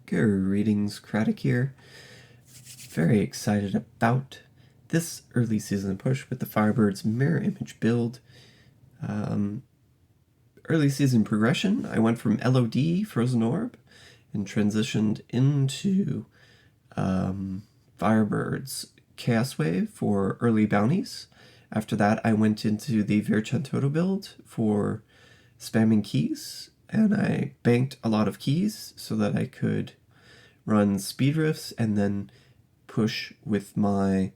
Greetings, Craddock here. Very excited about this early season push with the Firebird's mirror image build. Early season progression, I went from LOD, Frozen Orb, and transitioned into Firebird's Chaos Wave for early bounties. After that, I went into the Virchantoto build for spamming keys, and I banked a lot of keys so that I could run speed rifts and then push with my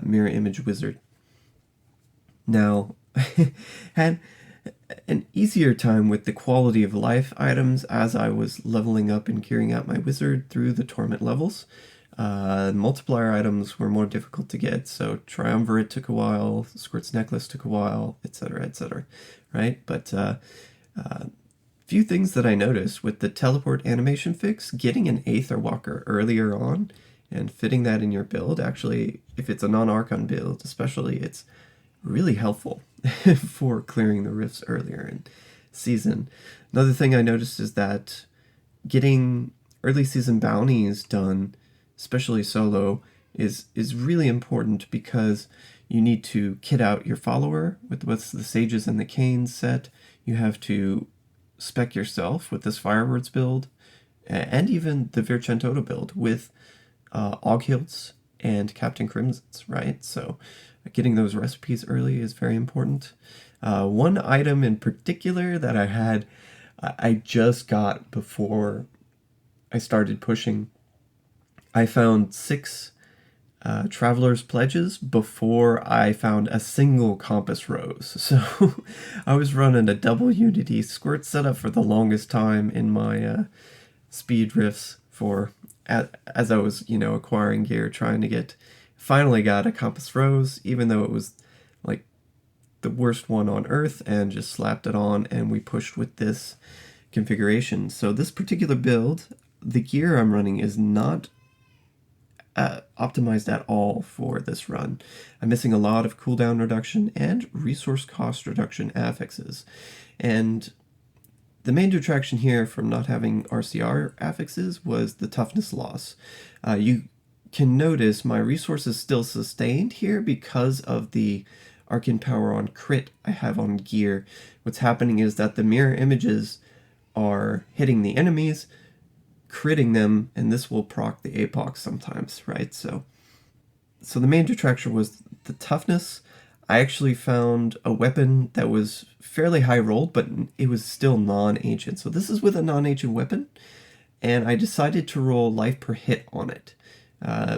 mirror image wizard. Now, had an easier time with the quality of life items as I was leveling up and gearing out my wizard through the torment levels. Multiplier items were more difficult to get, so Triumvirate took a while, Squirt's Necklace took a while, etc., right? But few things that I noticed with the teleport animation fix, getting an Aether Walker earlier on and fitting that in your build, actually, if it's a non-Archon build especially, it's really helpful for clearing the rifts earlier in season. Another thing I noticed is that getting early season bounties done, especially solo, is really important because you need to kit out your follower with what's the Sages and the Canes set. You have to spec yourself with this Firebird's build, and even the Virchantoto build with Aughilts and Captain Crimsons, right? So getting those recipes early is very important. One item in particular that I just got before I started pushing, I found 6 Traveler's Pledges before I found a single Compass Rose. So I was running a double Unity Squirt setup for the longest time in my speed rifts as I was, acquiring gear, trying to finally got a Compass Rose, even though it was like the worst one on Earth, and just slapped it on, and we pushed with this configuration. So this particular build, the gear I'm running is not optimized at all for this run. I'm missing a lot of cooldown reduction and resource cost reduction affixes. And the main detraction here from not having RCR affixes was the toughness loss. You can notice my resources still sustained here because of the Arcane Power on crit I have on gear. What's happening is that the mirror images are hitting the enemies, critting them, and this will proc the APOC sometimes, right? So the main detraction was the toughness. I actually found a weapon that was fairly high rolled, but it was still non-ancient. So this is with a non-ancient weapon, and I decided to roll life per hit on it.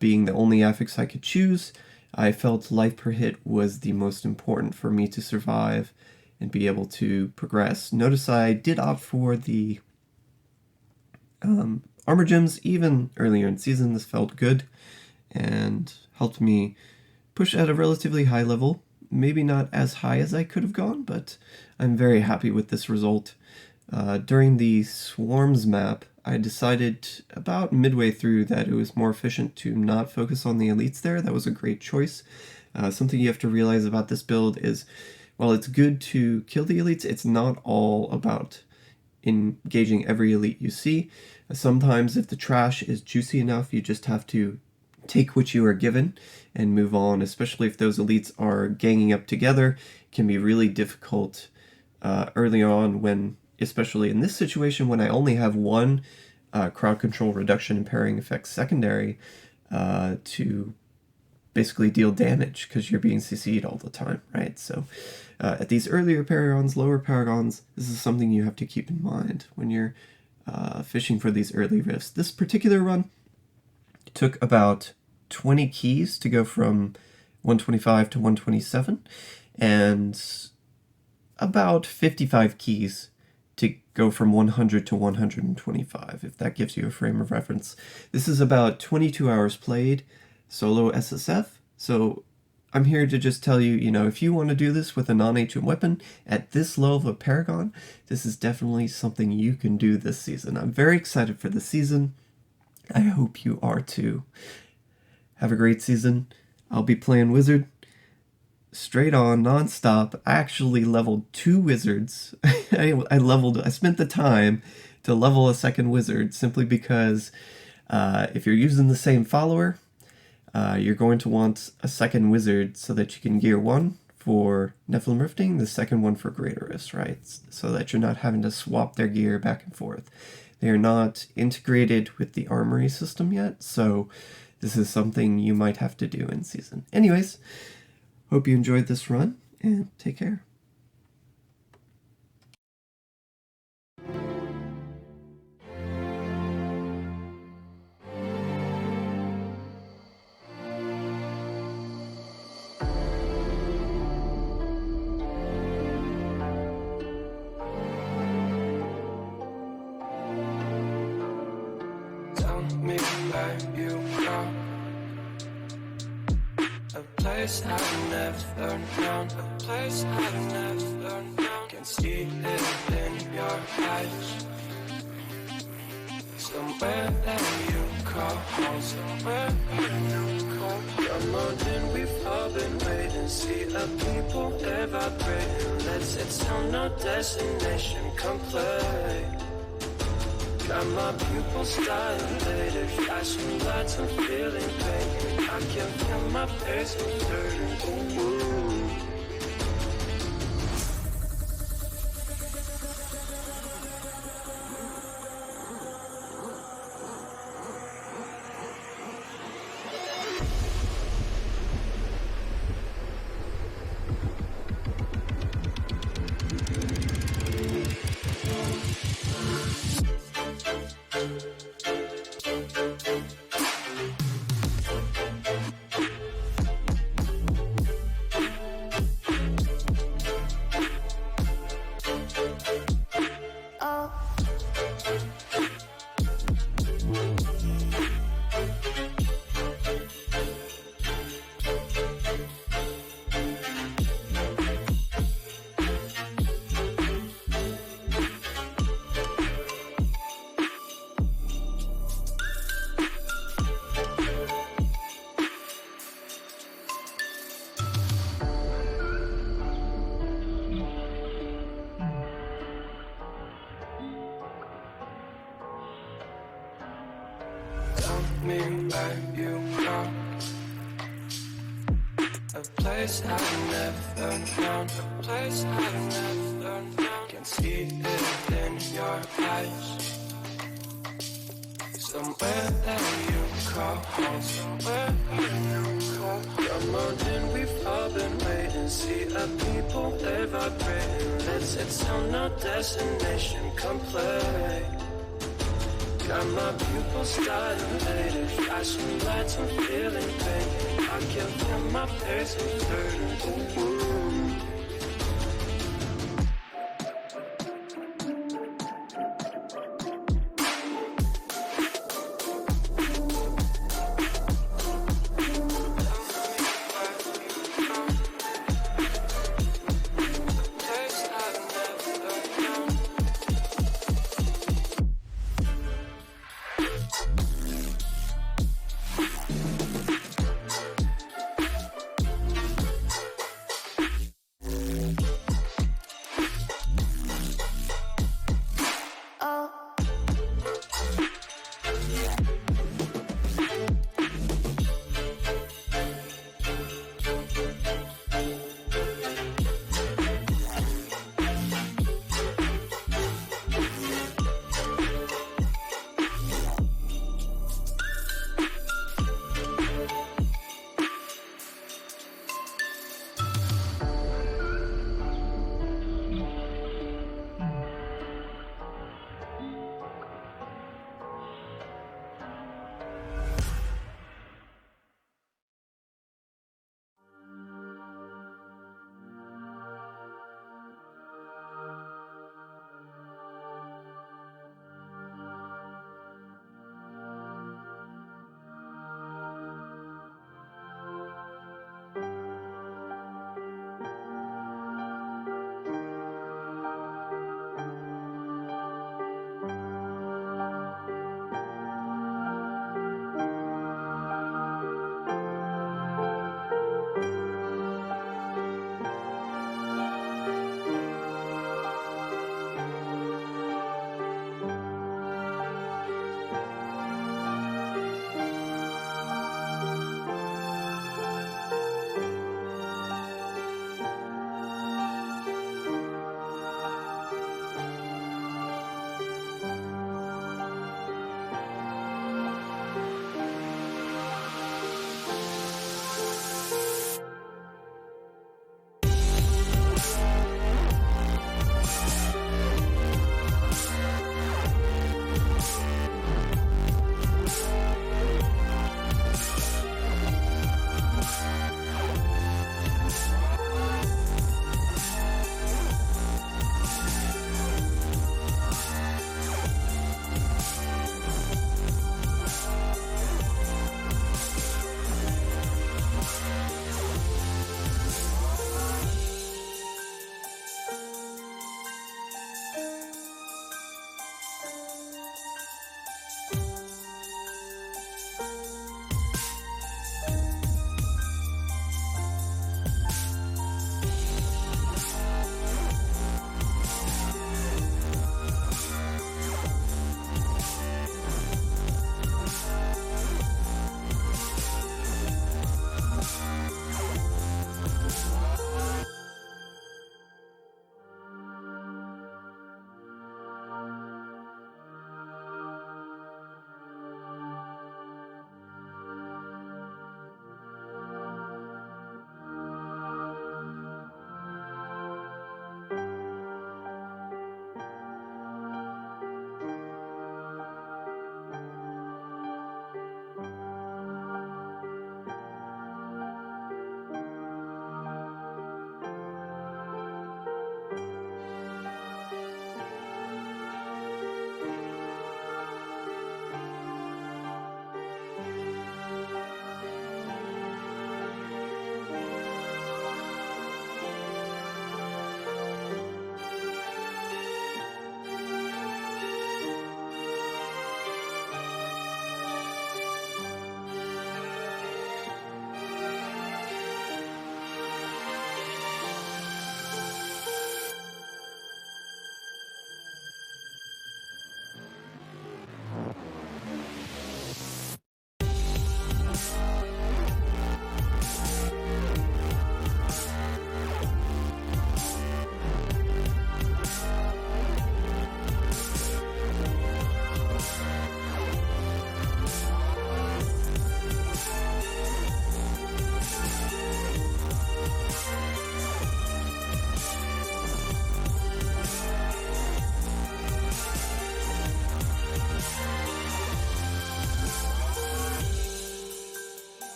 Being the only affix I could choose, I felt life per hit was the most important for me to survive and be able to progress. Notice I did opt for the armor gems even earlier in season. This felt good and helped me push at a relatively high level. Maybe not as high as I could have gone, but I'm very happy with this result. During the Swarms map, I decided about midway through that it was more efficient to not focus on the elites there. That was a great choice. Something you have to realize about this build is, while it's good to kill the elites, it's not all about engaging every elite you see. Sometimes if the trash is juicy enough, you just have to take what you are given and move on, especially if those elites are ganging up together. It can be really difficult early on when, especially in this situation, when I only have one crowd control reduction and pairing effect secondary to basically deal damage because you're being CC'd all the time, right? So at these earlier Paragons, lower Paragons, this is something you have to keep in mind when you're fishing for these early rifts. This particular run took about 20 keys to go from 125 to 127, and about 55 keys to go from 100 to 125, if that gives you a frame of reference. This is about 22 hours played, solo SSF, so I'm here to just tell you, if you want to do this with a non-ancient weapon at this level of Paragon, this is definitely something you can do this season. I'm very excited for the season. I hope you are too. Have a great season. I'll be playing Wizard straight on, non-stop. I actually leveled 2 wizards. I spent the time to level a second wizard, simply because if you're using the same follower, you're going to want a second wizard so that you can gear one for Nephilim Rifting, the second one for Greaterist, right? So that you're not having to swap their gear back and forth. They are not integrated with the armory system yet, so this is something you might have to do in season. Anyways, hope you enjoyed this run, and take care. Me where you go, a place I've never known, a place I've never known. Can see it in your eyes. Somewhere that you call home, somewhere that you call. Come on in, we've all been waiting. See a people there vibrating. Let's set sound, no destination, come play. Got my pupils dilated, flashing lights, I'm feeling pain. I can feel my face hurting. Ooh. Me where you go, a place I've never known, a place I've never known. Can see it in your eyes. Somewhere that you call home, somewhere that you call. Come on in, we've all been waiting. See a people they vibrating. Let's set sound, no destination, come play. Got my pupils dilated, flashing lights, I'm feeling pain. I can feel my face hurting. Ooh.